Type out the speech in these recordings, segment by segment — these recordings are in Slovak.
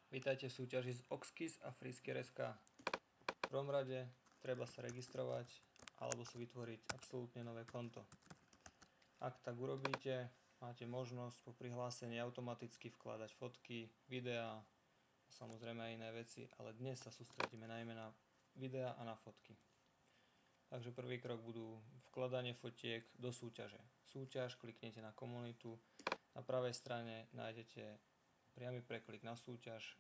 Vítajte v súťaži z Oxkiss a Freesker.sk. V prvom rade treba sa registrovať alebo si vytvoriť absolútne nové konto. Ak tak urobíte, máte možnosť po prihlásení automaticky vkladať fotky, videá a samozrejme aj iné veci, ale dnes sa sústredíme najmä na videá a na fotky. Takže prvý krok budú vkladanie fotiek do súťaže. Súťaž, kliknete na komunitu, na pravej strane nájdete priamy preklik na súťaž.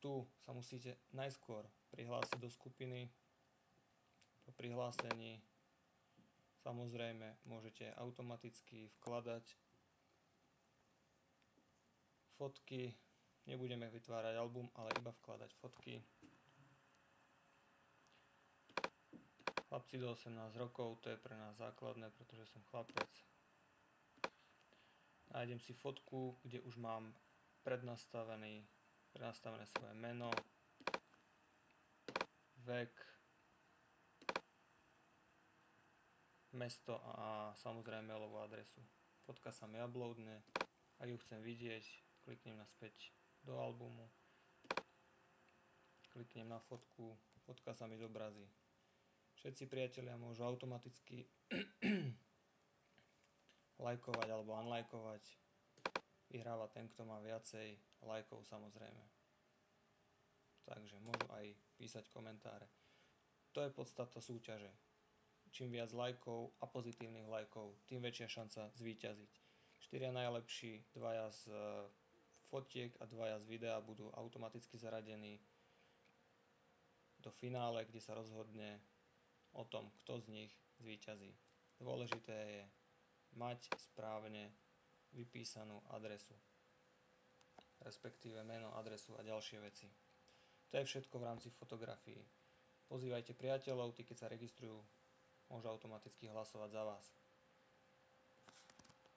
Tu sa musíte najskôr prihlásiť do skupiny. Po prihlásení samozrejme môžete automaticky vkladať fotky. Nebudeme vytvárať album, ale iba vkladať fotky. Chlapci do 18 rokov, to je pre nás základné, pretože som chlapec. Nájdem si fotku, kde už mám prednastavené svoje meno, vek, mesto a samozrejme mailovú adresu. Fotka sa mi uploadne, ak ju chcem vidieť, kliknem naspäť do albumu, kliknem na fotku, fotka sa mi zobrazí. Všetci priatelia môžu automaticky lajkovať alebo unlajkovať. Vyhráva ten, kto má viacej lajkov samozrejme. Takže môžu aj písať komentáre. To je podstata súťaže. Čím viac lajkov a pozitívnych lajkov, tým väčšia šanca zvíťaziť. 4 najlepší, 2 z fotiek a 2 z videa budú automaticky zaradení do finále, kde sa rozhodne o tom, kto z nich zvíťazí. Dôležité je mať správne vypísanú adresu, respektíve meno, adresu a ďalšie veci. To je všetko v rámci fotografií. Pozývajte priateľov, tí keď sa registrujú, môžu automaticky hlasovať za vás.